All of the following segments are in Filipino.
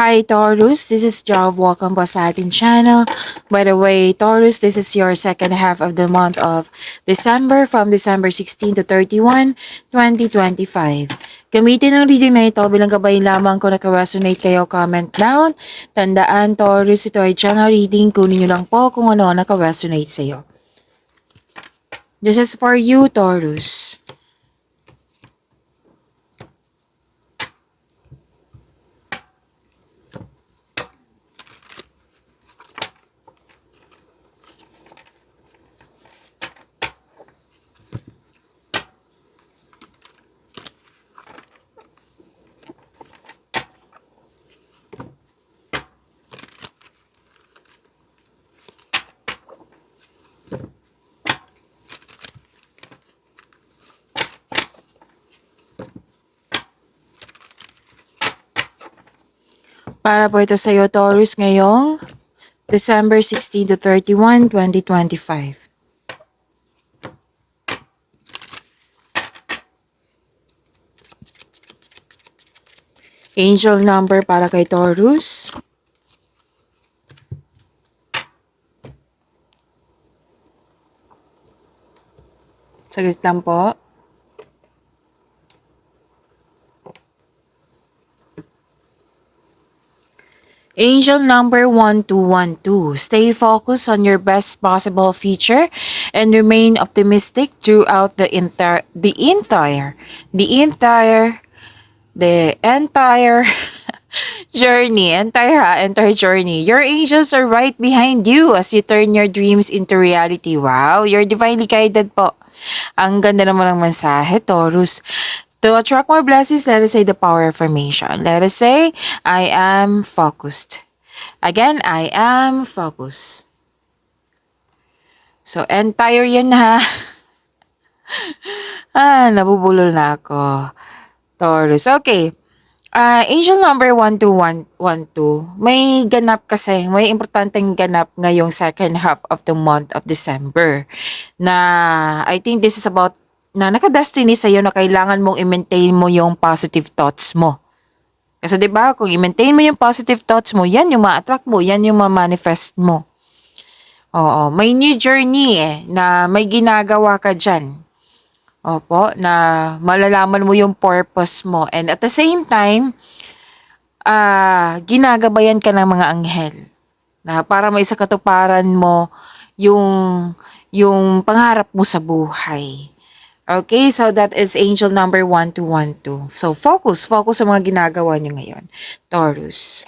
Hi Taurus, this is Jav. Welcome po sa ating channel. By the way, Taurus, this is your second half of the month of December from December 16 to 31, 2025. Gamitin ang reading na ito bilang gabay lamang kung naka-resonate kayo, comment down. Tandaan, Taurus, ito ay general reading. Kunin nyo lang po kung ano naka-resonate sa iyo. This is for you, Taurus. Para po ito sa iyo, Taurus, ngayong December 16 to 31, 2025. Angel number para kay Taurus. Saglit lang po. Angel number 1212. Stay focused on your best possible future and remain optimistic throughout the entire entire journey. Your angels are right behind you as you turn your dreams into reality. Wow, you're divinely guided po. Ang ganda naman ng mensahe, Taurus. To attract more blessings, let us say the power of affirmation. Let us say, I am focused. Again, I am focused. So, entire yun ha. Nabubulol na ako. Taurus. Okay. Angel number 12112. May ganap kasi, may importanteng ganap ngayong second half of the month of December. Na I think this is about na naka-destiny sa'yo na kailangan mong i-maintain mo yung positive thoughts mo. Kasi 'di ba, kung i-maintain mo yung positive thoughts mo, yan yung ma-attract mo, yan yung ma-manifest mo. Oo, may new journey na may ginagawa ka diyan. Opo, na malalaman mo yung purpose mo. And at the same time, ginagabayan ka ng mga anghel na para may sa katuparan mo yung pangarap mo sa buhay. Okay, so that is angel number 1212. So focus sa mga ginagawa niyo ngayon, Taurus.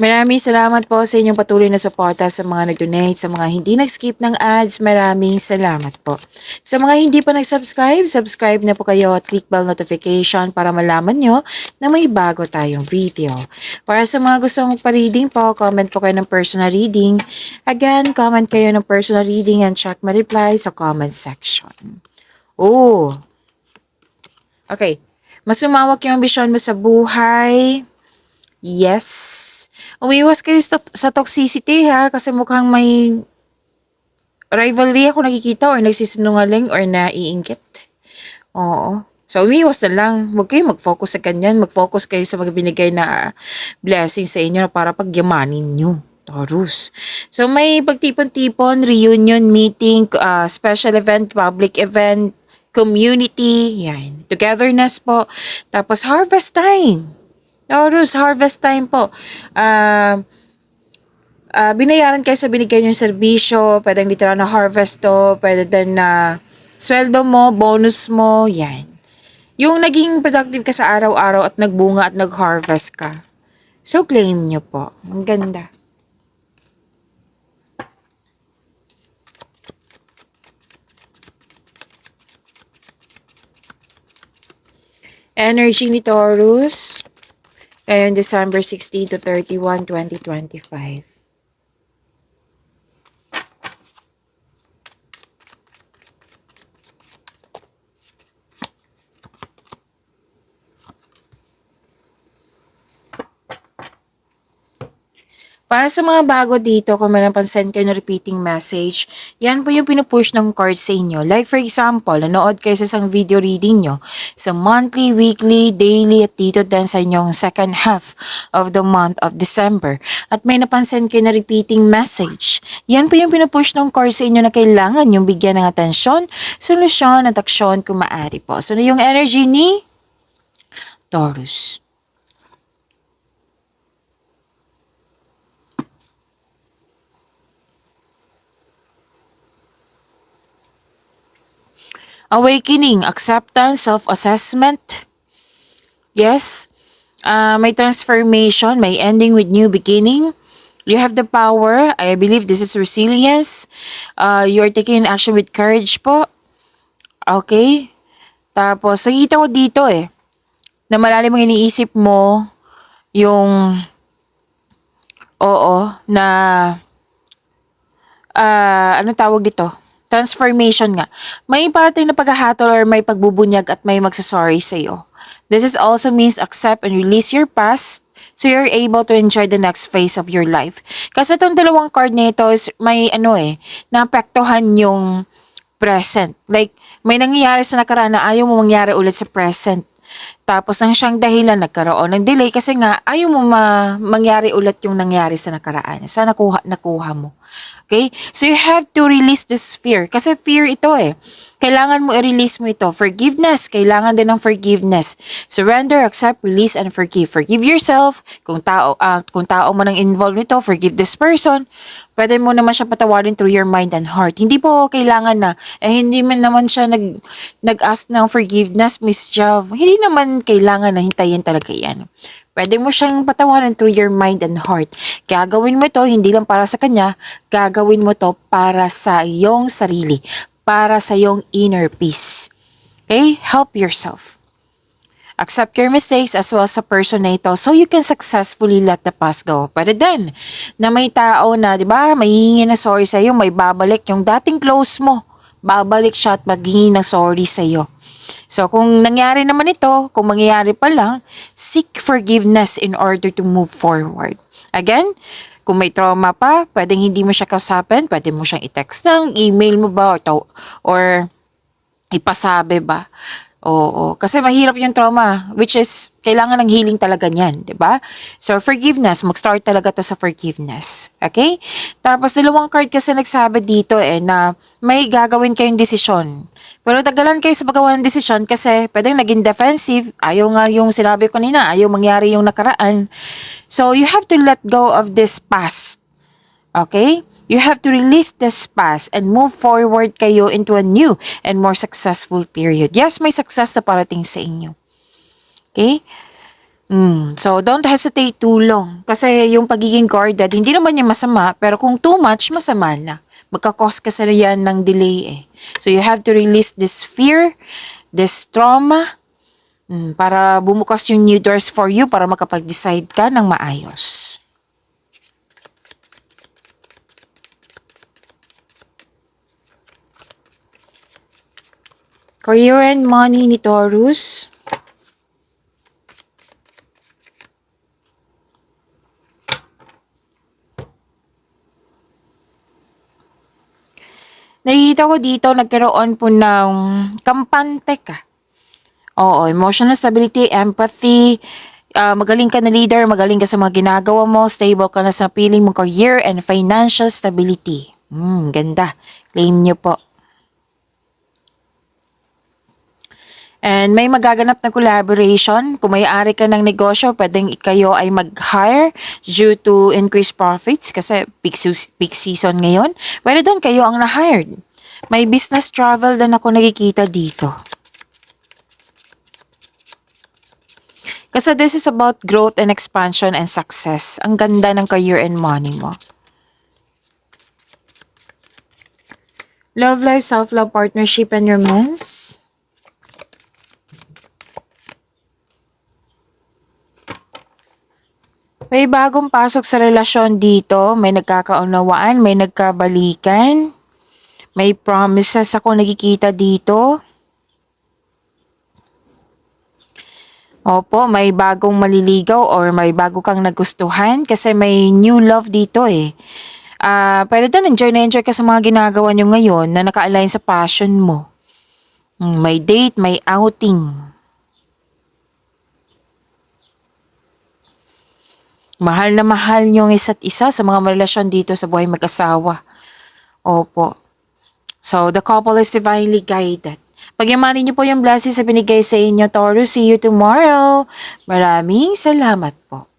Maraming salamat po sa inyong patuloy na suporta sa mga nag-donate, sa mga hindi nag-skip ng ads. Maraming salamat po. Sa mga hindi pa nag-subscribe, subscribe na po kayo at click bell notification para malaman nyo na may bago tayong video. Para sa mga gustong magpa-reading po, comment po kayo ng personal reading. Again, comment kayo ng personal reading and check my reply sa comment section. Oh, okay. Mas lumawak yung ambisyon mo sa buhay. Yes. Umiwas kayo sa toxicity ha, kasi mukhang may rivalry ako nakikita or nagsisinungaling or naiinggit. Oo. So, umiwas na lang. Huwag kayo mag-focus sa ganyan. Mag-focus kayo sa mga binigay na blessing sa inyo para pagyamanin nyo. Taurus. So, may pagtipon-tipon, reunion, meeting, special event, public event, community, yan. Togetherness po. Tapos, harvest time. Taurus, harvest time po. Binayaran kayo sa binigay niyong serbisyo, pwedeng literal na harvest to, pwede din na sweldo mo, bonus mo, yan. Yung naging productive ka sa araw-araw at nagbunga at nag-harvest ka. So, claim niyo po. Ang ganda. Energy ni Taurus. Ngayon, December 16 to 31, 2025. Para sa mga bago dito, kung may napansin kayo na repeating message, yan po yung pinupush ng card sa inyo. Like for example, nanood kayo sa isang video reading nyo sa monthly, weekly, daily, at dito din sa inyong second half of the month of December. At may napansin kayo na repeating message. Yan po yung pinupush ng card sa inyo na kailangan yung bigyan ng atensyon, solusyon, at aksyon kung maaari po. So, na yung energy ni Taurus. Awakening, acceptance, self-assessment. Yes, may transformation, may ending with new beginning. You have the power. I believe this is resilience. You're taking action with courage po. Okay? Tapos, nakita ko dito na malalim ang iniisip mo yung, na, anong tawag dito? Transformation nga. May parating na paghahatol or may pagbubunyag at may magsasorry sa iyo. This is also means accept and release your past so you're able to enjoy the next phase of your life. Kasi itong dalawang card nito is may naapektuhan yung present. Like, may nangyayari sa nakaraan na ayaw mo mangyari ulit sa present. Tapos nang siyang dahilan nagkaroon ng delay kasi nga ayaw mo mangyari ulit yung nangyari sa nakaraan. Sa nakuha mo. Okay? So you have to release this fear. Kasi fear ito Kailangan mo i-release mo ito. Forgiveness. Kailangan din ng forgiveness. Surrender, accept, release, and forgive. Forgive yourself. Kung tao mo nang involved nito, forgive this person. Pwede mo naman siya patawarin through your mind and heart. Hindi po kailangan na, hindi man naman siya nag-ask ng forgiveness, Miss Jav. Hindi naman kailangan na hintayin talaga yan. Pwede mo siyang patawarin through your mind and heart. Gagawin mo ito, hindi lang para sa kanya, gagawin mo to para sa iyong sarili, para sa iyong inner peace. Okay? Help yourself. Accept your mistakes as well sa person na ito so you can successfully let the past go. Pero then, na may tao na, di ba, mahihingi na sorry sa iyo, may babalik yung dating close mo. Babalik siya at maghingi ng sorry sa iyo. So, kung nangyari naman ito, kung mangyayari pa lang, seek forgiveness in order to move forward. Again, kung may trauma pa, pwedeng hindi mo siya kausapin, pwede mo siyang i-text lang, email mo ba, or ipasabi ba. Oo, kasi mahirap yung trauma, which is, kailangan ng healing talaga niyan, di ba? So, forgiveness, mag-start talaga to sa forgiveness. Okay? Tapos, dalawang card kasi nagsabi dito na may gagawin kayong desisyon. Pero tagalan kayo sa paggawa ng desisyon kasi pwedeng naging defensive, ayaw nga yung sinabi ko nina, ayaw mangyari yung nakaraan. So, you have to let go of this past. Okay? You have to release this past and move forward kayo into a new and more successful period. Yes, may success na parating sa inyo. Okay? So, don't hesitate too long. Kasi yung pagiging guarded, hindi naman yung masama, pero kung too much, masama na. Magkakos kasi yan ng delay So, you have to release this fear, this trauma, para bumukas yung new doors for you para makapag-decide ka ng maayos. Career and money ni Taurus. Nakikita ko dito, nagkaroon po ng kampante ka. Oo, emotional stability, empathy, magaling ka na leader, magaling ka sa mga ginagawa mo, stable ka na sa piling mong career and financial stability. Ganda. Claim nyo po. And may magaganap na collaboration. Kung may-ari ka ng negosyo, pwedeng kayo ay mag-hire due to increased profits kasi peak season ngayon. Pwede doon kayo ang na-hired. May business travel din ako nakikita dito. Kasi this is about growth and expansion and success. Ang ganda ng career and money mo. Love life, self-love, partnership, and romance. May bagong pasok sa relasyon dito. May nagkakaunawaan, may nagkabalikan. May promises ako nakikita dito. Opo, may bagong maliligaw or may bago kang nagustuhan kasi may new love dito eh. Pwede din enjoy na enjoy ka sa mga ginagawa nyo ngayon na naka-align sa passion mo. May date, may outing. Mahal na mahal nyo ang isa't isa sa mga relasyon dito sa buhay mag-asawa. Opo. So, the couple is divinely guided. Pagyamanin niyo po yung blessings sa binigay sa inyo, Taurus. See you tomorrow. Maraming salamat po.